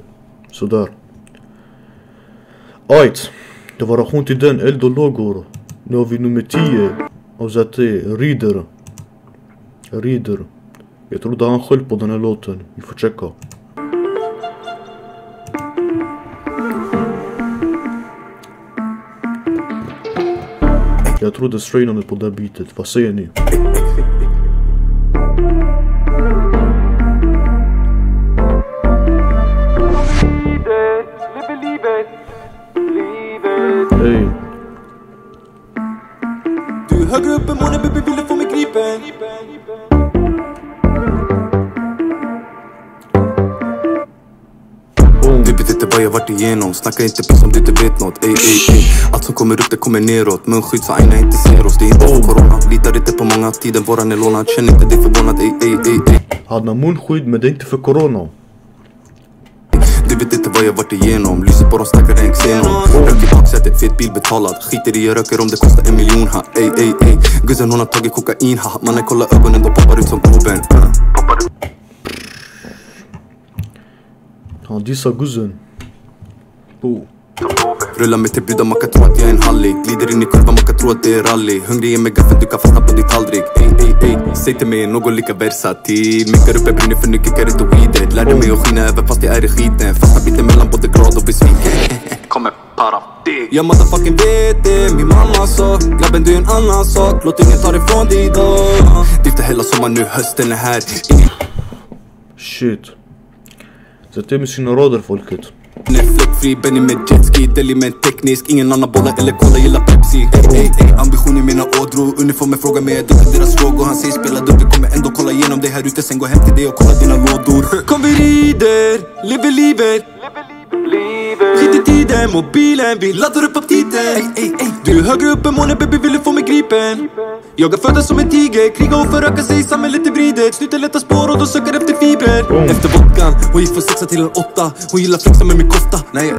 sådär. Ajt, det var reaktion till den, eld och lågor. Nu har vi nummer 10 av ZT, Rider. Jag trodde han själv på den här låten. Vi får checka. Jag trodde strainade på det beatet. Vad säger ni? Hey. Du högre upp än månen, baby, vill du få mig gripen? Du vet inte vad jag varit igenom. Snacka inte piss om du inte vet något. Ey. Allt som kommer upp det kommer neråt. Munskydd så aina inte ser oss. Det är inte för corona. Litar inte på många, tiden våran är lånad. Känner inte dig förvånad. Ey. Hade munskydd, men det är inte för corona. Du vet inte vad jag varit igenom. Lyser på de stackare en xenon. Rök i baksätet, fet bil betalad. Skiter i jag röker om det kostar 1 miljon ha. Ey. Guzzen hon har tagit kokain ha. Mannen kollar ögonen, de poppar ut som Globen. Han dissar guzzen. Rullar mig till brudar, man kan tro att jag är en hallig. Glider in i kurvan, man kan tro att det är rally. Hungrig med gaffeln, du kan fastna på ditt tallrik. Ey. Säg till mig något lika versatil. Mickar upp, jag brinner för nu kickar det och weedet. Lärde mig att skina även fast jag är i skiten. Fasta biten mellan både glad och besviken. Kommer para dig. Jag motherfucking vet det, min mamma sa. Grabben du är en annan sak, låt ingen ta ifrån dig idag. Drifta hela sommar nu, hösten är här. Shit. ZT med sina rader, folket. Fläckfri, Benny med jetski, deli med teknisk. Ingen annan bollar eller cola, gillar Pepsi. Ey. Ambition i mina ådror. Uniformer frågar mig, det är deras frågor. Han säger spela dubbel, kommer ändå kolla igenom det här ute. Sen gå hem till dig och kolla dina lådor. Kom vi rider, lever livet. Skit i tiden, mobilen, vi laddar upp aptiten. Du är högre upp än månen, baby, vill du få mig gripen? Jag är född som en tiger, kriga och föröka sig, samhället i vridet. Sluta leta spår och då söker efter fibrer. Efter vodkan, hon gick från 6 till en 8. Hon gillar flexa med min kofta. Nej.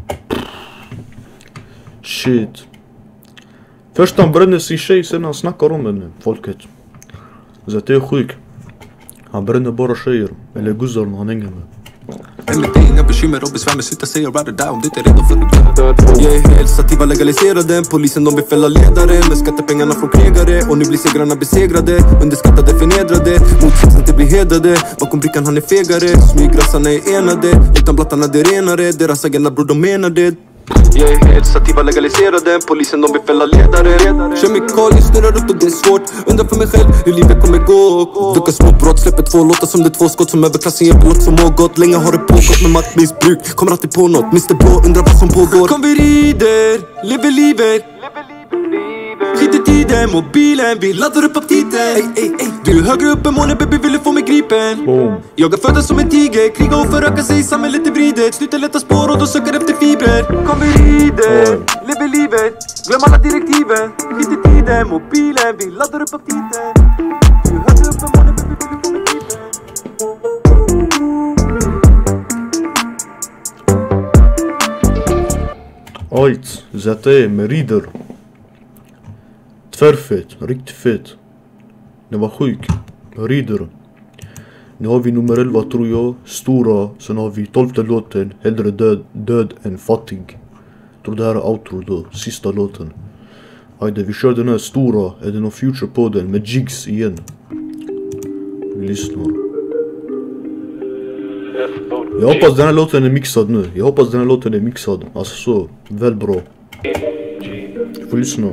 Shit. Först han bränner sin tjej, sen han snackar om henne, folket. ZT är sjuk. Han bränner bara tjejer, eller guzzar han hänger med. Med dig inga bekymmer och besvär med sluta säga rather die om du inte är redo för det. Jag är helt sativa legaliserade. Polisen de vill fälla ledare med skattepengarna från krigare. Och nu blir segrarna besegrade, underskattade, förnedrade. Motsatsen till bli hedrade. Bakom brickan han är fegare. Smygrassarna är enade, utan blattarna det renare. Deras agenda bror de menar det. Jag är helt sativa legaliserade. Polisen de vill fälla ledare. Kemikalier snurrar upp och det är svårt. Undrar för mig själv hur livet kommer gå. Duckar små brott, släpper 2 låtar som det 2 skott. Som överklassen ger blott som något. Länge har det pågått med maktmissbruk. Kommer alltid på något, Mr. Blå undrar vad som pågår. Kom vi rider, lever livet. Skit i tiden, mobilen, vi laddar upp aptiten. Du är högre upp än månen, baby vill du få mig gripen. Jag är född som en tiger, kriga och föröka sig, samhället är vridet. Sluta leta spår och då söker efter fibrer. Kom vi rider, lever livet. Glöm alla direktiven. Skit i tiden, mobilen, vi laddar upp aptiten. Du är högre upp än månen, baby vill du få mig gripen. Ajt, ZE med Rider. Tvärfet, riktigt fet. Det var sjuk. Rider. Nu har vi nummer 11 tror jag, Stora. Sen har vi 12:e låten, Hellre död än fattig. Tror det här är outro då, sista låten. Ajde, vi kör den här Stora. Är det någon future på den med Jigs igen? Vi lyssnar. Jag hoppas den här låten är mixad nu. Alltså så, väl bra. Får lyssna.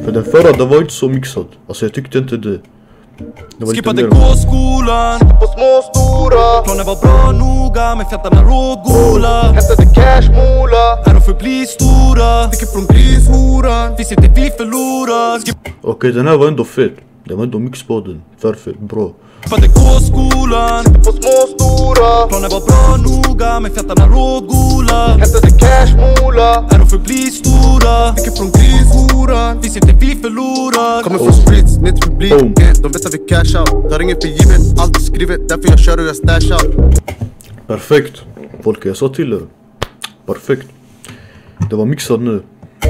För den förra, det var inte så mixad. Alltså jag tyckte inte det. Det var skippade lite mer. gåskolan på små stora. Planen var bra noga, men fjattarna rågola. Hämtade cashmola, är de förbli stora. Fick från grishoran, finns inte vi förlorar. Okej, den här var ändå fet. Det var ändå mixpodden. Perfekt, bra. Skippade gåskolan på små stora. Planen var bra noga, men fjattarna rågola. Hämtade cashmola, är de förbli stora. Fick från grishoran, finns inte vi förlorar. Kommer från streets, ner till publiken. De vet att vi cash out. Tar inget för givet, allt är skrivet. Därför jag kör och jag stash out. Perfekt. Folk, jag sa till er. Perfekt. Det var mixad nu.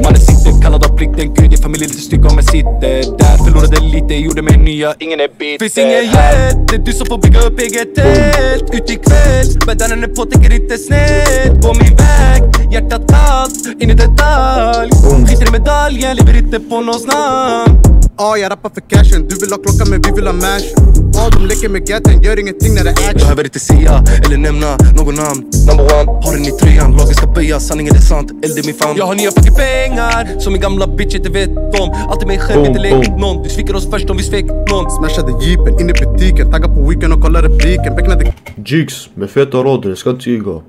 Mannen sitter kallad av plikten. Gud, jag familj lite stygg om jag sitter där. Förlorade lite, gjorde mig nya, ingen är bitter. Finns ingen hjälte, du som får bygga upp eget tält. Ut ikväll, bäddaren är på, tänker inte snett. På min väg, hjärtat kallt, in i detalj. Skiter i medaljen, lever inte på någons namn. Jag rappar för cashen, du vill ha klockan men vi vill ha mash. De leker med gatten, gör ingenting när det är action. Behöver inte säga eller nämna någon namn. Number one, har den i tröjan, lagen ska böja, sanningen är sant, eld är min famn. Jag har nya fucking pengar, som min gamla bitch inte vet om. Alltid mig själv, inte lekt någon. Du sviker oss först om vi svek någon. Smashade jeepen, in i butiken, tagga på weekend och kolla repliken. Becknade Jigs med feta rader, jag ska inte ljuga.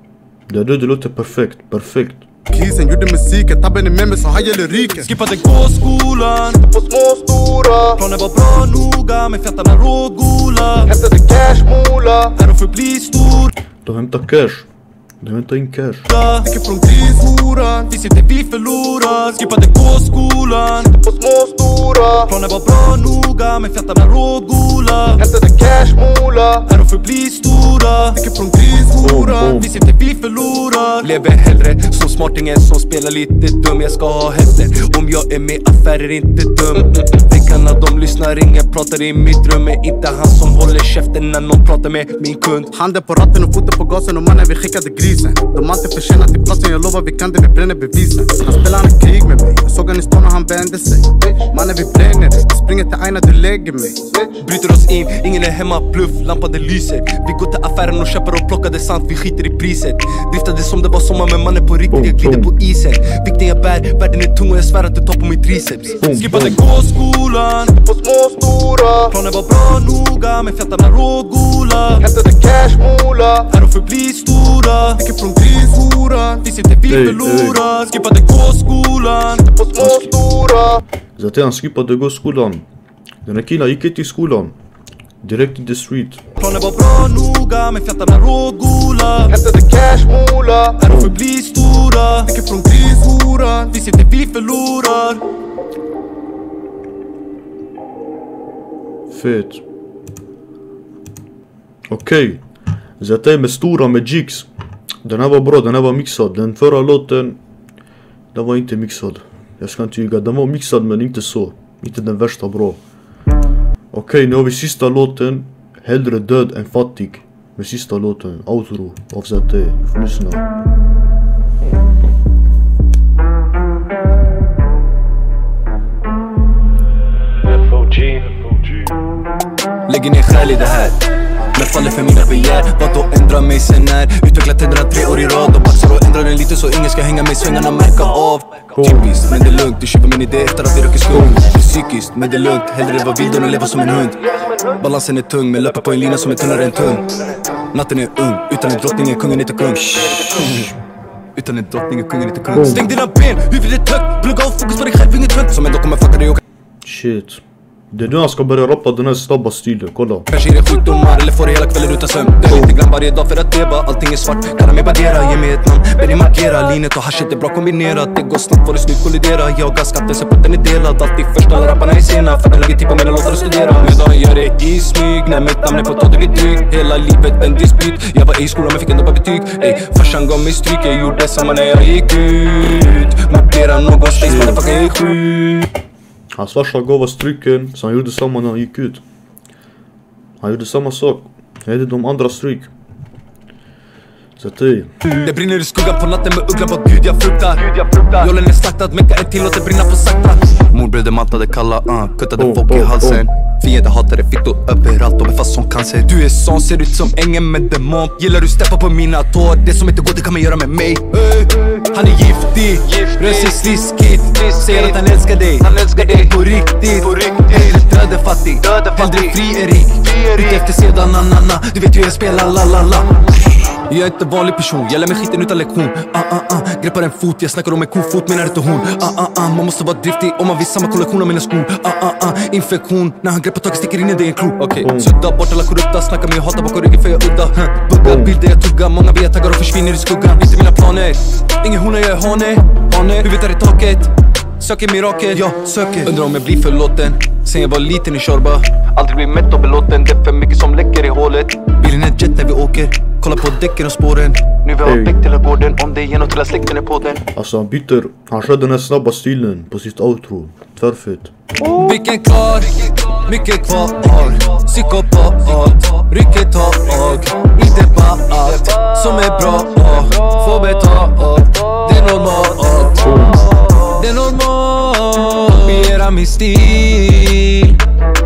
Det låter perfekt, perfekt. Kisen gjorde musiken, tabben är med mig så här gäller riken. Skippade gåskolan på små stora. Planen var bra noga, men fjattarna rågola. Hämtade cashmola, är de förbli stor. De hämtar cash. De hämtar in cash. Fick från grishoran, finns inte vi förlorar. Skippade gåskolan på små stora. Planen var bra noga, men fjattarna rågola. Hämtade cashmola, är de förbli stora. Fick från grishoran, finns inte vi förlorar. Lever hellre som smartingen som spelar lite dum. Jag ska ha händer om jag är med affärer, inte dum. Blickarna de lyssnar, ingen pratar i mitt rum. Är inte han som håller käften när någon pratar med min kund. Handen på ratten och foten på gasen och mannen vi skickade grisen. De har alltid förtjänat till platsen, jag lovar vi kan det, vi bränner bevisen. Han spelar en krig med mig, jag såg han i stan och han vände sig. Mannen vi bränner dig, vi springer till Aina, du lägger mig. Bryter oss in, ingen är hemma, bluff, lampan det lyser. Vi går till affären och köper och plockar det sant, vi skiter i priset. Driftade som det var sommar men mannen på riktigt, jag glider på isen. Vikten jag bär, världen är tung och jag svär att det tar på min triceps. Skippade gåskolan på små stora. Planen var bra noga, men fjattarna rågola. Hämtade cashmola, är de förbli stora. Fick från grishoran, finns inte vi förlorar. Skippade gåskolan på små stora. ZE han skippade gåskolan. Den här killen gick inte i skolan. Direkt in the street. Planen var bra noga, men fjattarna rågola. Hämtade cashmola, är de förbli stora. Fick från grishoran, finns inte vi förlorar. Fet. Okej. ZE med Stora med Jigs. Den här var bra, den här var mixad. Den förra låten, den var inte mixad. Jag ska inte ljuga, den var mixad men inte så. Inte den värsta bra. Okej, nu har vi sista låten. Hellre död än fattig. Med sista låten, outro av ZT. Får lyssna. Lägger ner själ i det här, men faller för mina begär. Vadå ändra mig sen när? Utvecklat tänderna 3 år i rad och baxar och ändrar den lite så ingen ska hänga mig i svängarna märka av. Typiskt, men det är lugnt, du köper min idé efter att vi röker skog. Det är psykiskt, men det är lugnt, hellre vara vild än att leva som en hund. Balansen är tung, men löper på en lina som är tunnare än tunn. Natten är ung, utan en drottning är kungen inte kung. Utan en drottning är kungen inte kung. Stäng dina ben, huvudet högt, plugga och fokus på dig själv, inget runt. Som ändå kommer fucka dig och Shit. Det är nu han ska börja rappa den här snabba stilen, kolla. kanske är det sjukdomar eller får det hela kvällen utan sömn. Det är lite grann varje dag för att leva, allting är svart. Kallar mig Bagheera, ge mig ett namn, ber dig markera. Linet och haschet är bra kombinerat, det går snabbt, får det snyggt kollidera. Jag har skatten så putten är delad, alltid först alla rapparna är sena. För den lägger tid på mina låtar och studera. Medan jag gör det i smyg, när mitt namn är på taget vid dryg. Hela livet en dispyt, jag var i skolan men fick ändå bara betyg. Ey, farsan gav mig stryk, jag gjorde samma när jag gick ut. Markera någon space, motherfucker jag är sjuk. Hans farsa gav oss stryken, så han gjorde samma när han gick ut. Han gjorde samma sak. Han gjorde de andra stryk. Så det brinner i skuggan på natten med ugglan, vad gud jag fruktar. Jollen är slaktad, mecka är till och det brinner på sakta. Mordbröder matade kalla, kuttade folk i halsen. Fiender hatade fittor överallt, de är fast som cancer. Du är sån, ser ut som ängen med demon. Gillar du steppa på mina tår, det som inte går det kan man göra med mig. Han är giftig, rör sig sliskigt. Säger att han älskar dig, på riktigt. Hellre död än fattig, hellre fri än rik. Ut efter sedan, na. Du vet hur jag spelar, la. Jag är inte vanlig person, jag lär mig skiten utan lektion. Greppar en fot, jag snackar om en kofot, menar inte hon. Man måste vara driftig om man vill samma kollektion av mina skor. Infektion, när han greppar taget sticker in i det en klo. Okej, sudda bort alla korrupta, snackar mig och hatar bakom ryggen för jag udda. Bugga bilder jag tuggar, många via taggar och försvinner i skuggan. Inte mina planer, ingen hona jag är hane. Huvudet är i taket, söker mirakel, jag söker. Undrar om jag blir förlåten, sen jag var liten i Tjorba. Aldrig blir mätt och belåten, det är för mycket som läcker i hålet. Bilen är jet när vi åker, kolla på däcken och spåren. Nu vi har väckt hela gården, om det är genom till att släkten är på den. Alltså han kör den här snabba stilen på sitt outro. Tvärfett. Vilken klar, mycket kvar. Psykopat, rycket tag. Inte bara allt som är bra, få betalt. Det är normalt, det är normalt. Kopiera min stil,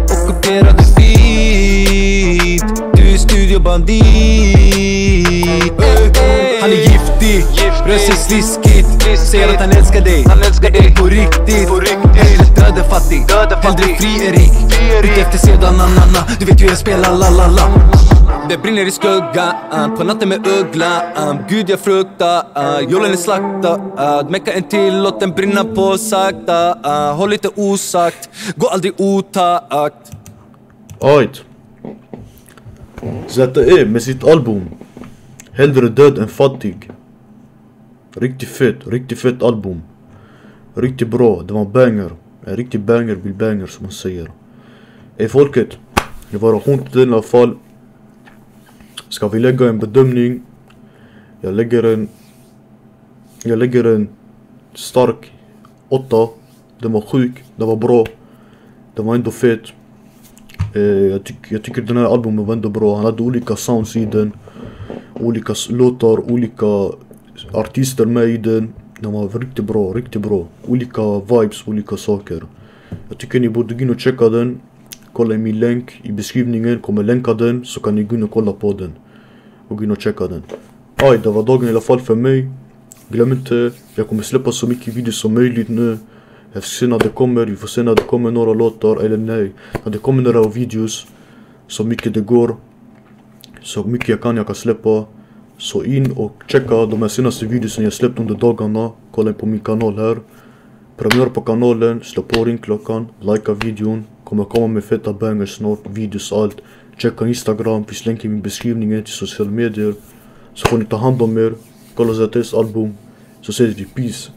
ockuperade feed. Du är studiobandit. Han är giftig, rör sig sliskigt. Säger att han älskar dig, på riktigt. Hellre död än fattig, hellre fri än rik. Ut efter sedan, na. Du vet hur jag spelar, la. Det brinner i skuggan, på natten med ugglan. Gud jag fruktar, jollen är slaktad. Mecka en till, låt den brinna på sakta. Håll lite osagt, gå aldrig otakt. Ajt. ZE med sitt album Hellre död än fattig. Riktigt fett album. Riktigt bra, det var en banger. En riktig banger blir banger som man säger. Folket, det var hon i alla fall. Ska vi lägga en bedömning? Jag lägger en stark 8. Den var sjuk, den var bra. Den var ändå fet. Jag tycker den här albumen var ändå bra. Han hade olika sounds i den. Olika låtar, olika artister med i den. Den var riktigt bra. Olika vibes, olika saker. Jag tycker ni borde gå in och checka den. Kolla i min länk i beskrivningen, kommer länka den. Så kan ni gå in och kolla på den. Och gå in och checka den. Det var dagen i alla fall för mig. Glöm inte, jag kommer släppa så mycket videos som möjligt nu. Jag får se när det kommer, vi får se när det kommer några låtar. Eller nej, när det kommer några videos. Så mycket det går. Så mycket jag kan släppa. Så in och checka de här senaste videosen jag släppt under dagarna. Kolla in på min kanal här. Prenumerera på kanalen, slå på ringklockan, likea videon. Kommer komma med feta bangers snart, videos allt. Checka Instagram, finns länk i min beskrivning till sociala medier. Så får ni ta hand om er. Kolla ZT's album. Så ses vi, peace.